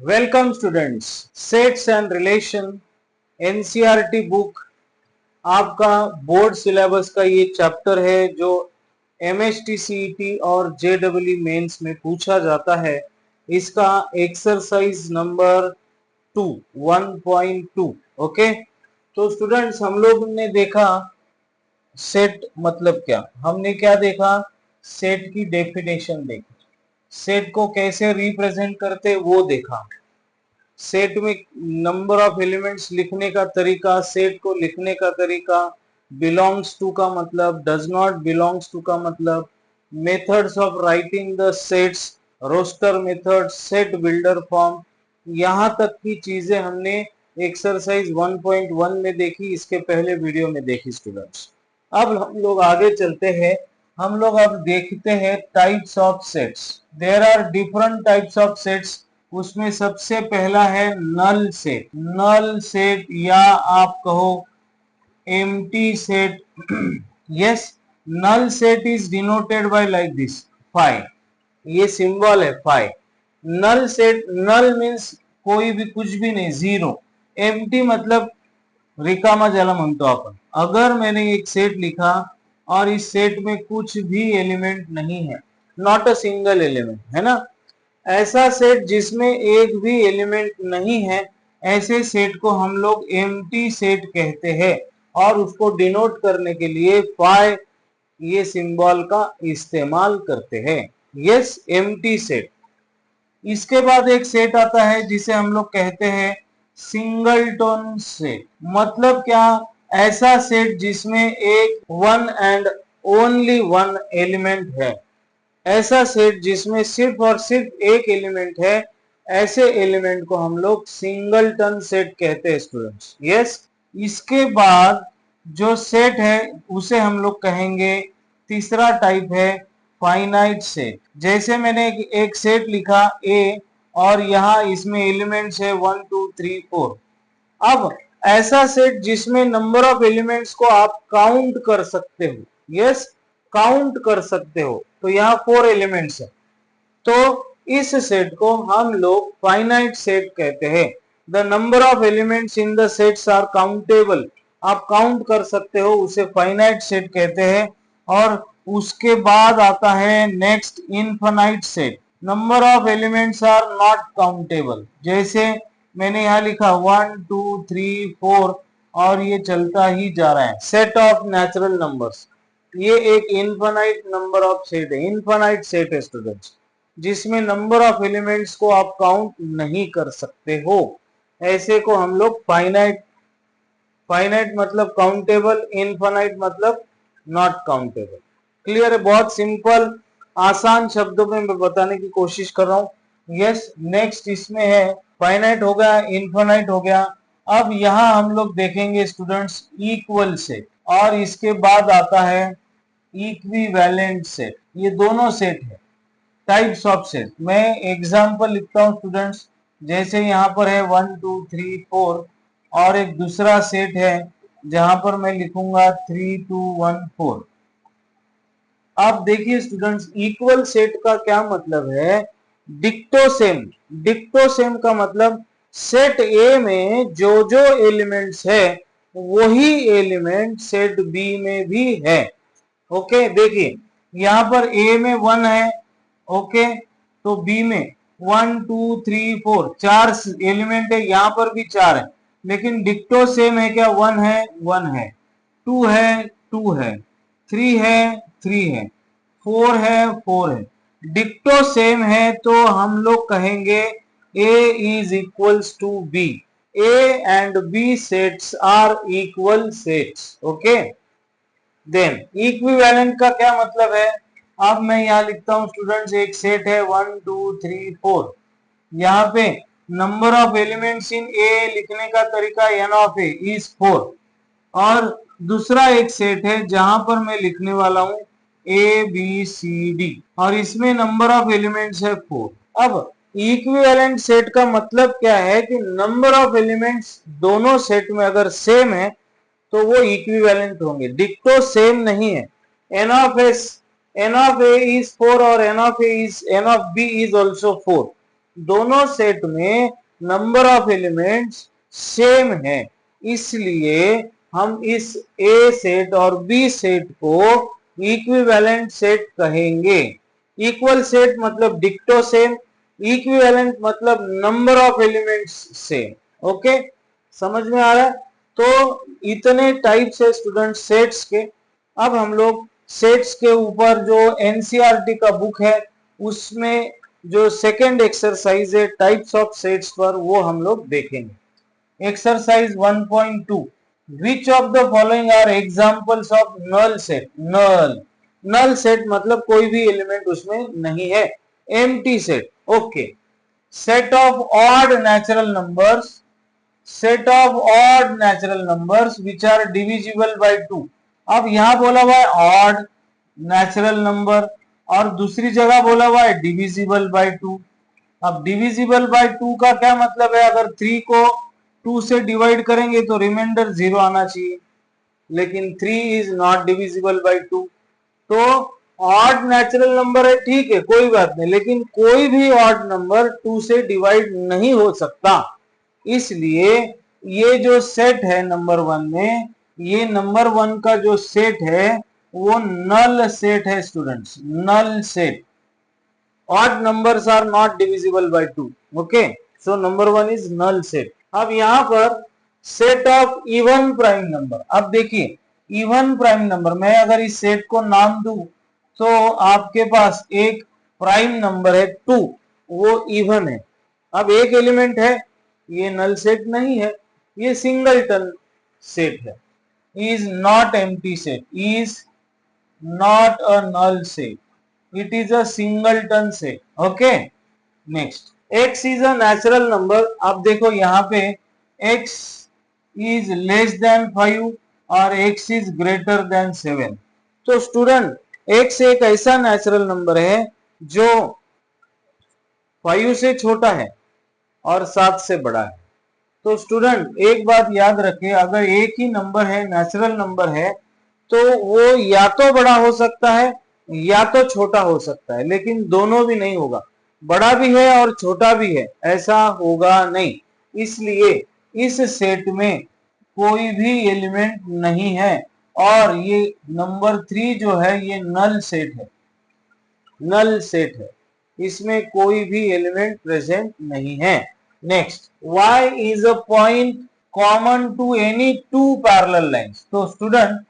Welcome students. Sets and relation NCERT book आपका board syllabus का ये चैप्टर है जो एमएसटी सीईटी और जेडब्ल्यू मेंस में पूछा जाता है। इसका एक्सरसाइज नंबर 2 1.2। ओके, तो स्टूडेंट्स हम लोग ने देखा सेट मतलब क्या, हमने क्या देखा, सेट की डेफिनेशन देखी, सेट को कैसे रिप्रेजेंट करते वो देखा, सेट में नंबर ऑफ एलिमेंट्स लिखने का तरीका, सेट को लिखने का तरीका, बिलोंग्स टू का मतलब, डज नॉट बिलोंग्स टू का मतलब, methods of writing the sets, roster method, set builder form, यहाँ तक की चीजें हमने एक्सरसाइज 1.1 में देखी, इसके पहले वीडियो में देखी स्टूडेंट्स। अब हम लोग आगे चलते हैं, हम लोग अब देखते हैं types of sets. There are different types of sets. उसमें सबसे पहला है नल सेट। नल सेट या आप कहो empty set. Yes, null set is denoted by like this five, ये सिंबल है five. Null set, null means कोई भी कुछ भी नहीं, जीरो। एम्प्टी मतलब रिकामा ज्याला म्हणतो आपण। अगर मैंने एक सेट लिखा और इस सेट में कुछ भी एलिमेंट नहीं है, नॉट अ सिंगल एलिमेंट, है ना, ऐसा सेट जिसमें एक भी एलिमेंट नहीं है, ऐसे सेट को हम लोग एम्प्टी सेट कहते हैं और उसको डिनोट करने के लिए फाइव ये सिंबल का इस्तेमाल करते हैं। Yes, empty set. इसके बाद एक सेट आता है जिसे हम लोग कहते हैं सिंगलटन सेट। मतलब क्या, ऐसा सेट जिसमें एक one and only one element है, ऐसा सेट जिसमें सिर्फ और सिर्फ एक एलिमेंट है, ऐसे एलिमेंट को हम लोग सिंगलटन सेट कहते हैं स्टूडेंट्स। यस, इसके बाद जो सेट है उसे हम लोग कहेंगे, तीसरा टाइप है फाइनाइट सेट। जैसे मैंने एक सेट लिखा ए और यहाँ इसमें एलिमेंट्स है 1 2 3 4। अब ऐसा सेट जिसमें नंबर ऑफ एलिमेंट्स को आप काउंट कर सकते हो। यस, काउंट कर सकते हो, तो यहाँ 4 एलिमेंट्स है, तो इस सेट को हम लोग फाइनाइट सेट कहते हैं। The number of elements in the sets are countable, आप काउंट कर सकते हो, उसे फाइनाइट सेट कहते हैं। और उसके बाद आता है next infinite set. Number of elements are not countable, जैसे मैंने यहाँ लिखा 1 2 3 4 और ये चलता ही जा रहा है। सेट ऑफ नेचुरल नंबर्स, ये एक इनफाइनाइट नंबर ऑफ सेट है, इनफाइनाइट सेट है स्टूडेंट्स, जिसमें नंबर ऑफ एलिमेंट्स को आप काउंट नहीं कर सकते हो, ऐसे को हम लोग फाइनाइट, फाइनाइट मतलब काउंटेबल, इनफाइनाइट मतलब नॉट काउंटेबल। क्लियर है, बहुत सिंपल आसान शब्दों में मैं बताने की कोशिश कर रहा हूं। यस, नेक्स्ट इसमें है फाइनाइट हो गया, इनफाइनाइट हो गया। अब यहां हम लोग देखेंगे स्टूडेंट्स इक्वल सेट, और इसके बाद आता है इक्विवेलेंट सेट। ये दोनों सेट है, टाइप्स ऑफ सेट। मैं एग्जांपल लिखता हूं स्टूडेंट्स, जैसे यहाँ पर है 1 2 3 4 और एक दूसरा सेट है जहां पर मैं लिखूंगा 3 2 1 4। आप देखिए स्टूडेंट्स, इक्वल सेट का क्या मतलब है, डिक्टो सेम। डिक्टो सेम का मतलब सेट ए में जो जो एलिमेंट्स है वही एलिमेंट सेट बी में भी है। ओके, देखिए यहाँ पर ए में 1 है, ओके, तो बी में 1 2 3 4 चार एलिमेंट है, यहाँ पर भी 4 है, लेकिन डिक्टो सेम है क्या, 1 है 1 है, 2 है 2 है, 3 है 3 है, 4 है 4 है। डिक्टो सेम है तो हम लोग कहेंगे A is equals to B. A and B sets are equal sets. Okay. Then equivalent का क्या मतलब है, अब मैं यहाँ लिखता हूँ स्टूडेंट्स, एक सेट है 1 2 3 4, यहाँ पे नंबर ऑफ एलिमेंट्स इन ए लिखने का तरीका n ऑफ ए इज 4, और दूसरा एक सेट है जहां पर मैं लिखने वाला हूं ए बी सी डी, और इसमें नंबर ऑफ एलिमेंट्स है 4। अब इक्विवेलेंट सेट का मतलब क्या है कि नंबर ऑफ एलिमेंट्स दोनों सेट में अगर सेम है तो वो इक्विवेलेंट होंगे, डिक्टो सेम नहीं है। एन ऑफ ए इज 4 और n of B is also 4, दोनों सेट में नंबर ऑफ एलिमेंट्स सेम है, इसलिए हम इस ए सेट और बी सेट को इक्विवेलेंट सेट कहेंगे। इक्वल सेट मतलब डिक्टो सेम, इक्विवेलेंट मतलब number of elements same. Okay, समझ में आ रहा है? तो इतने टाइप्स है स्टूडेंट सेट्स के। अब हम लोग सेट्स के ऊपर जो एनसीईआरटी का बुक है उसमें जो सेकंड एक्सरसाइज है टाइप्स ऑफ सेट्स पर, वो हम लोग देखेंगे। Exercise 1.2, which of the following are examples of null set. Null set मतलब कोई भी एलिमेंट उसमें नहीं है, empty set. Okay, set of odd natural numbers, set of odd natural numbers which are divisible by 2। अब यहां बोला हुआ है ऑड नेचुरल नंबर और दूसरी जगह बोला हुआ है डिविजिबल बाय 2। अब डिविजिबल बाय 2 का क्या मतलब है? अगर 3 को 2 से डिवाइड करेंगे तो रिमाइंडर 0 आना चाहिए, लेकिन 3 इज नॉट डिविजिबल बाय 2। तो ऑड नेचुरल नंबर है, ठीक है, कोई बात नहीं, लेकिन कोई भी ऑड नंबर 2 से डिवाइड नहीं हो सकता। इसलिए ये जो सेट है नंबर 1 में, ये नंबर 1 का जो सेट है वो नल सेट है students, null set. odd numbers are not divisible by 2. okay, so number 1 is null set. अब यहां पर set of even prime number. अब देखिए इवन प्राइम नंबर, मैं अगर इस सेट को नाम दूं तो आपके पास एक प्राइम नंबर है 2, वो इवन है। अब एक एलिमेंट है, ये नल सेट नहीं है, ये सिंगलटन सेट है। Is not empty set, is not a null set, it is a singleton set. okay, next x is a natural number। अब देखो यहाँ पे x is less than 5 और x is greater than 7। तो student x एक ऐसा natural number है जो 5 से छोटा है और 7 से बड़ा है। तो स्टूडेंट एक बात याद रखें, अगर एक ही नंबर है, नेचुरल नंबर है, तो वो या तो बड़ा हो सकता है या तो छोटा हो सकता है, लेकिन दोनों भी नहीं होगा। बड़ा भी है और छोटा भी है, ऐसा होगा नहीं। इसलिए इस सेट में कोई भी एलिमेंट नहीं है और ये नंबर 3 जो है ये नल सेट है, नल सेट है, इसमें कोई भी एलिमेंट प्रेजेंट नहीं है। Next, y is a point common to any two parallel lines. तो स्टूडेंट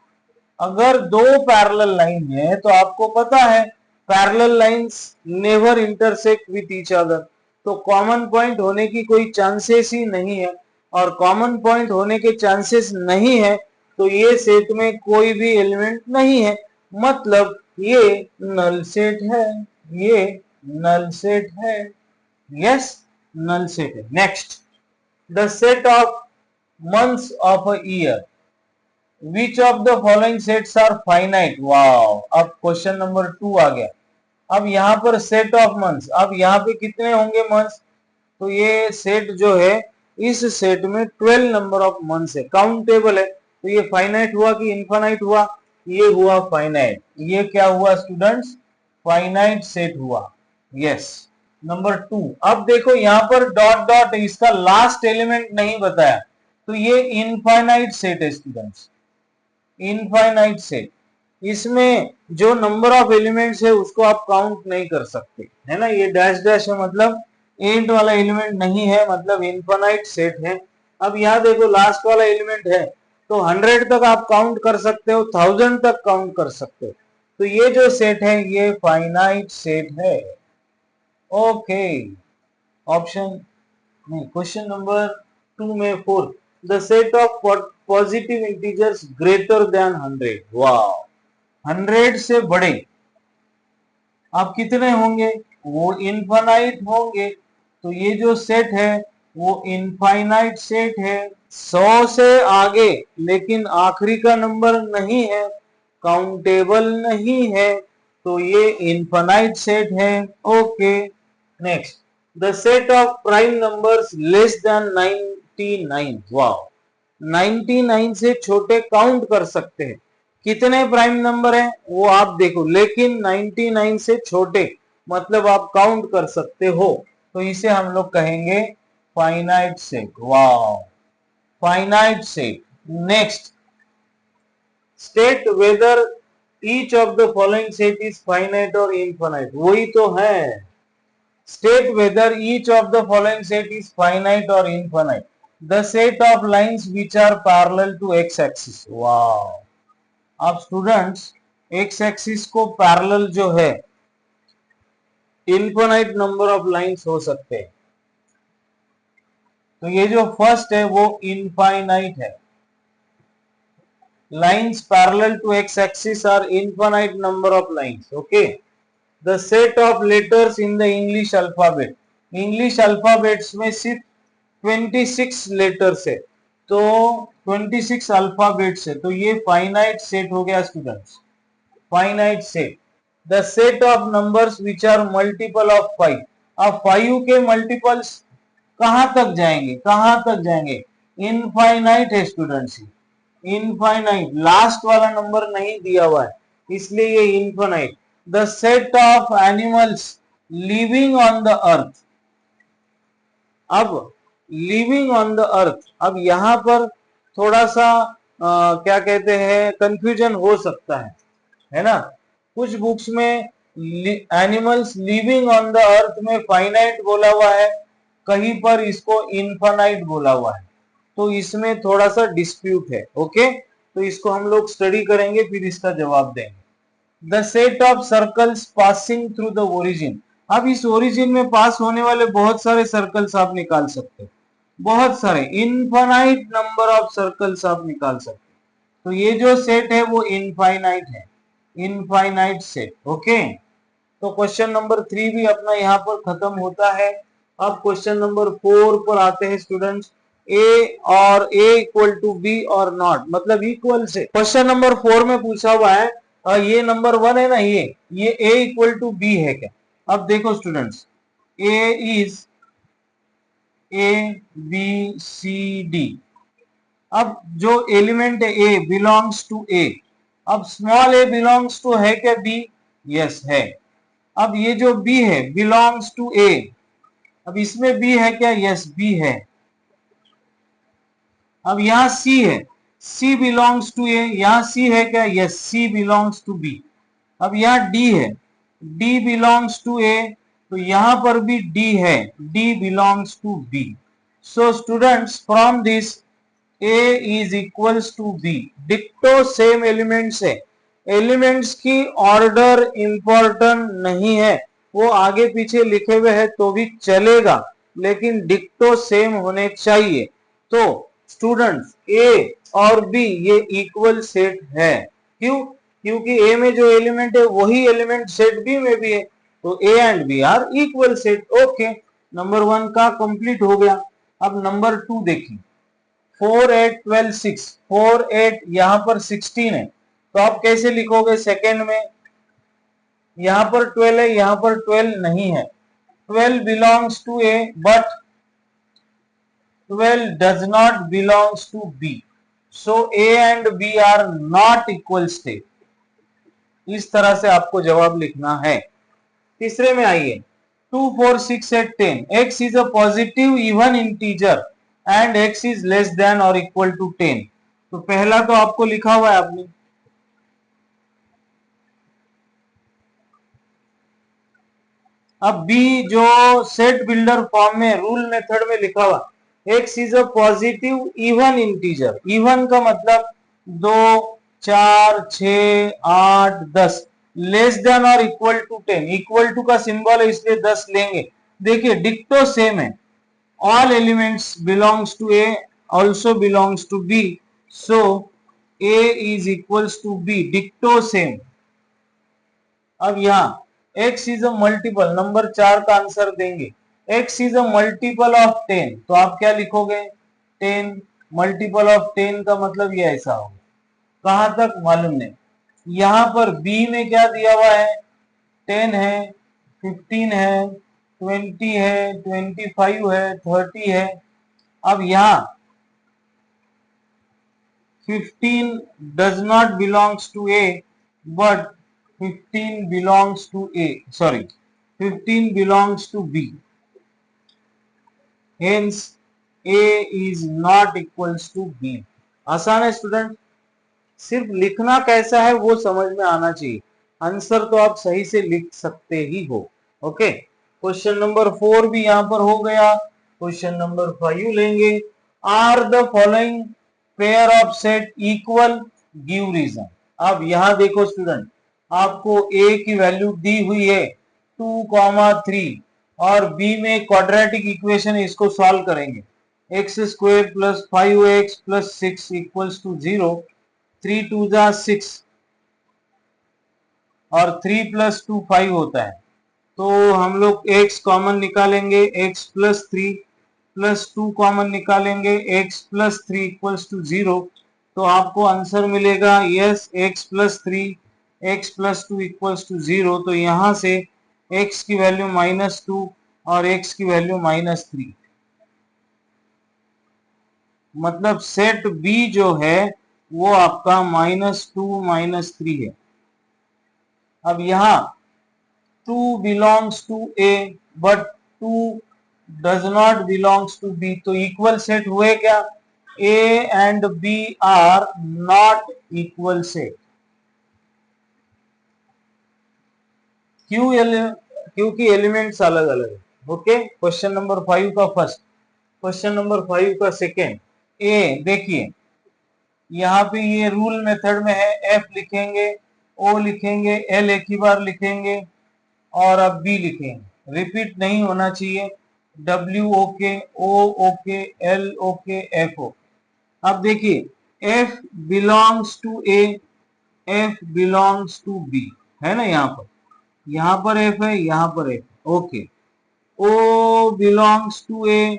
अगर दो पैरेलल लाइन है तो आपको पता है parallel lines never intersect with each other, तो कॉमन पॉइंट होने की कोई चांसेस ही नहीं है। और कॉमन पॉइंट होने के चांसेस नहीं है तो ये सेट में कोई भी एलिमेंट नहीं है, मतलब ये नल सेट है, ये नल सेट है। यस, नल सेट है। Next, the set of months of a year, which of the following sets are finite. Wow, अब क्वेश्चन नंबर 2 आ गया। अब यहाँ पर सेट ऑफ मंथ्स, अब यहाँ पे कितने होंगे मंथ्स? तो ये सेट जो है, इस सेट में 12 नंबर ऑफ मंथ्स है, काउंटेबल है। तो ये फाइनाइट हुआ कि इनफाइनाइट हुआ? ये हुआ फाइनाइट। ये क्या हुआ स्टूडेंट्स? फाइनाइट सेट हुआ। Yes, number 2। अब देखो यहाँ पर डॉट डॉट, इसका लास्ट एलिमेंट नहीं बताया, तो ये इनफाइनाइट सेट है स्टूडेंट्स, इनफाइनाइट सेट। इसमें जो नंबर ऑफ एलिमेंट्स है उसको आप काउंट नहीं कर सकते, है ना। ये डैश डैश है मतलब एंड वाला एलिमेंट नहीं है, मतलब इनफाइनाइट सेट है। अब यहाँ देखो लास्ट वाला एलिमेंट है, तो 100 तक आप काउंट कर सकते हो, 1000 तक काउंट कर सकते हो। तो ये जो सेट है ये फाइनाइट सेट है। ओके, ऑप्शन नहीं, क्वेश्चन नंबर 2 में 4, the set of positive integers greater than 100। वाह, 100 से बड़े अब कितने होंगे? वो इनफाइनाइट होंगे। तो ये जो सेट है वो इनफाइनाइट सेट है। 100 से आगे लेकिन आखिरी का नंबर नहीं है, काउंटेबल नहीं है, तो ये इनफाइनाइट सेट है। Okay, next, the set of prime numbers less than 99। वाह, 99 से छोटे काउंट कर सकते हैं। कितने प्राइम नंबर हैं वो आप देखो, लेकिन 99 से छोटे मतलब आप काउंट कर सकते हो। तो इसे हम लोग कहेंगे finite set. Wow, finite set. Next, state whether each of the following set is finite और इनफाइनाइट। वही तो है, state whether each of the following set is finite और infinite. The set of lines which are parallel to x axis. Wow, अब students x axis को parallel जो है infinite number of lines हो सकते हैं। तो ये जो फर्स्ट है वो इनफाइनाइट है। Lines parallel to x-axis are infinite number of lines. Okay. The set of letters in the English alphabet. English alphabets में सिर्फ 26 letters है, तो 26 alphabets है, तो ये finite set हो गया students, finite set. The set of numbers which are multiple of 5. अब 5 के multiples कहां तक जाएंगे, कहां तक जाएंगे? इनफाइनाइट है स्टूडेंट्स, इनफाइनाइट, लास्ट वाला नंबर नहीं दिया हुआ है, इसलिए ये infinite. The set of animals living on the earth. अब लिविंग ऑन द अर्थ, अब यहां पर थोड़ा सा क्या कहते हैं, कंफ्यूजन हो सकता है ना। कुछ बुक्स में animals living on the earth में फाइनाइट बोला हुआ है, कहीं पर इसको इनफाइनाइट बोला हुआ है, तो इसमें थोड़ा सा डिस्प्यूट है। ओके, तो इसको हम लोग स्टडी करेंगे, फिर इसका जवाब देंगे। The set of circles passing through the origin. अब इस ओरिजिन में पास होने वाले बहुत सारे सर्कल्स आप निकाल सकते हो, बहुत सारे, इनफाइनाइट नंबर ऑफ सर्कल्स आप निकाल सकते हो। तो ये जो सेट है वो इनफाइनाइट है, इनफाइनाइट सेट। ओके, तो क्वेश्चन नंबर 3 भी अपना यहाँ पर खत्म होता है। अब क्वेश्चन नंबर 4 पर आते हैं स्टूडेंट्स। ए और ए इक्वल टू बी और नॉट, मतलब इक्वल से। क्वेश्चन नंबर 4 में पूछा हुआ है, ये नंबर 1 है ना, ये ए इक्वल टू बी है क्या? अब देखो students, A is A B C D. अब जो एलिमेंट है ए बिलोंग्स टू ए। अब स्मॉल ए बिलोंग्स टू है क्या बी? यस है। अब ये जो बी है बिलोंग्स टू ए, अब इसमें बी है क्या? यस बी है। अब यहां सी है, सी बिलोंग्स टू ए, यहां सी है क्या? Yes C belongs to B. अब यहां डी है, डी बिलोंग्स टू ए, तो यहां पर भी डी है, D belongs to B. So students from this A is equals to B, डिक्टो सेम एलिमेंट्स है। एलिमेंट्स की ऑर्डर इंपॉर्टेंट नहीं है, वो आगे पीछे लिखे हुए हैं तो भी चलेगा, लेकिन डिक्टो सेम होने चाहिए। तो स्टूडेंट्स ए और बी ये इक्वल सेट है। क्यों? क्योंकि ए में जो एलिमेंट है वही एलिमेंट सेट बी में भी है, तो A and B are equal set. Okay, number 1 का कंप्लीट हो गया। अब नंबर 2 देखिए, 4 8 12 6, 4 8 यहां पर 16 है, तो आप कैसे लिखोगे सेकेंड में? यहां पर 12 है, यहां पर 12 नहीं है। 12 belongs to A but 12 does not belongs to B. So A and B are not equal state. इस तरह से आपको जवाब लिखना है। तीसरे में आइए, 2 4 6 8 10, x is a positive even integer and x is less than or equal to 10। तो पहला तो आपको लिखा हुआ है आपने, अब बी जो सेट बिल्डर फॉर्म में रूल मेथड में लिखा हुआ, x is a positive even integer. Even का मतलब 2 4 6 8 10, लेस देन और इक्वल टू 10। इक्वल टू का सिंबल है इसलिए 10 लेंगे। देखिए डिक्टो सेम है, all elements belongs to A also belongs to B, so A is equals to B, डिक्टो सेम। अब यहां x is a multiple, number 4 का आंसर देंगे, x is a multiple of 10, तो आप क्या लिखोगे? 10 मल्टीपल ऑफ 10 का मतलब ये ऐसा होगा। कहां तक मालूम नहीं। यहां पर b में क्या दिया हुआ है? 10 है, 15 है, 20 है, 25 है, 30 है। अब यहां 15 does not belongs to A but 15 belongs to A, sorry 15 belongs to B। Hence A is not equals to B. आसान है स्टूडेंट, सिर्फ लिखना कैसा है वो समझ में आना चाहिए, आंसर तो आप सही से लिख सकते ही हो। ओके, क्वेश्चन नंबर 4 भी यहां पर हो गया। क्वेश्चन नंबर 5 लेंगे, are the following pair of set equal, give reason. अब यहां देखो स्टूडेंट, आपको ए की वैल्यू दी हुई है 2,3 और बी में क्वाड्रेटिक इक्वेशन, इसको सॉल्व करेंगे। X square plus 5x plus 6 equals to 0, 3 2 जा 6 और 3 प्लस 2 5 होता है। तो हम लोग x कॉमन निकालेंगे, x प्लस 3 प्लस 2 कॉमन निकालेंगे, x प्लस 3 इक्वल्स टू 0। तो आपको आंसर मिलेगा yes x plus 3 x plus 2 equals to 0। तो यहां से x की वैल्यू -2 और x की वैल्यू -3, मतलब सेट B जो है वो आपका -2 -3 है। अब यहां 2 belongs to A but 2 does not belongs to B, तो इक्वल सेट हुए क्या? A and B are not equal set। क्योंकि एलिमेंट्स अलग अलग है। ओके, क्वेश्चन नंबर 5 का फर्स्ट, क्वेश्चन नंबर 5 का सेकेंड। ए देखिए, यहाँ पे ये रूल मेथड में है, एफ लिखेंगे, ओ लिखेंगे, एल एक ही बार लिखेंगे और अब बी लिखेंगे, रिपीट नहीं होना चाहिए। W okay, O okay, L okay, F O. अब देखिए F belongs to A, F belongs to B, है ना, यहाँ पर एफ है, यहाँ पर F, okay. O belongs to A,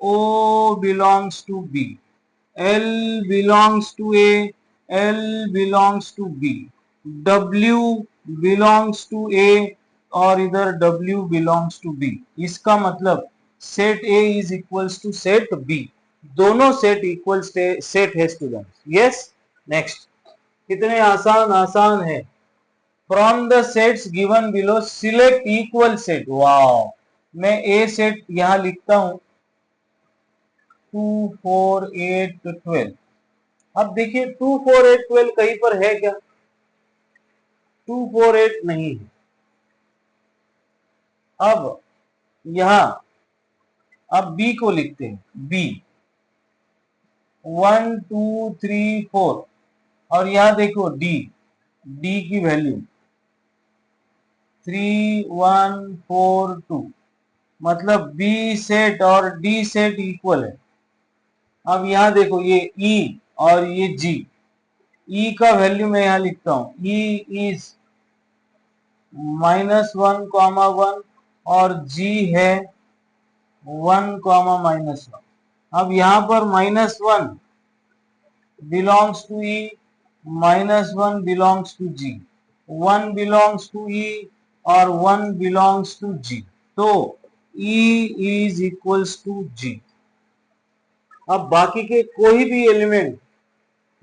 O belongs to B, L belongs to A, L belongs to B, W belongs to A और इधर W belongs to B। इसका मतलब set A is equals to set B, दोनों set equal set है students. Yes, next, कितने आसान आसान है। From the sets given below select equal set. Wow, मैं ए सेट यहां लिखता हूं 2 4 8 12। अब देखिए 2 4 8 12 कहीं पर है क्या? 2 4 8 नहीं है। अब यहां, अब बी को लिखते हैं, बी 1 2 3 4 और यहां देखो डी, डी की वैल्यू 3 1 4 2, मतलब बी सेट और डी सेट इक्वल है। अब यहां देखो ये ई और ये जी, ई का वैल्यू मैं यहां लिखता हूं, ई इज -1, 1 और जी है 1, -1। अब यहां पर -1 belongs to E, -1 belongs to G, 1 belongs to E और 1 बिलोंग्स टू जी। तो E is equals to G. अब बाकी के कोई भी एलिमेंट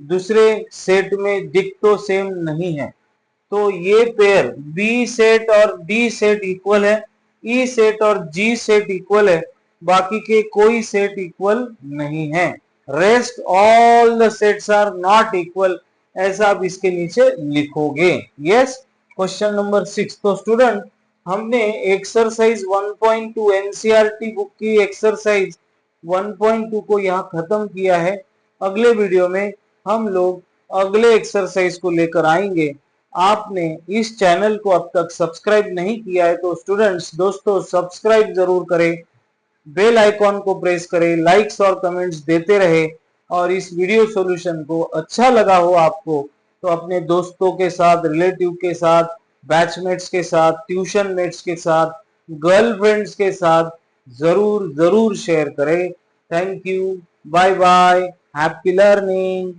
दूसरे सेट में दिख तो सेम नहीं है, तो ये पेयर बी सेट और डी सेट इक्वल है, ई सेट और जी सेट इक्वल है, बाकी के कोई सेट इक्वल नहीं है। Rest all the sets are not equal, ऐसा आप इसके नीचे लिखोगे। Yes, question number 6। तो स्टूडेंट, हमने एक्सरसाइज 1.2 एनसीईआरटी बुक की एक्सरसाइज 1.2 को यहाँ खत्म किया है। अगले वीडियो में हम लोग अगले एक्सरसाइज को लेकर आएंगे। आपने इस चैनल को अब तक सब्सक्राइब नहीं किया है तो स्टूडेंट्स दोस्तों सब्सक्राइब जरूर करें, बेल आइकॉन को प्रेस करें, लाइक्स और कमेंट्स देते रहे, और इस वीडियो सॉल्यूशन को अच्छा लगा हो आपको तो अपने दोस्तों के साथ, रिलेटिव के साथ, बैचमेट्स के साथ, ट्यूशन मेट्स के साथ, गर्लफ्रेंड्स के साथ जरूर जरूर शेयर करें। Thank you, bye bye, happy learning.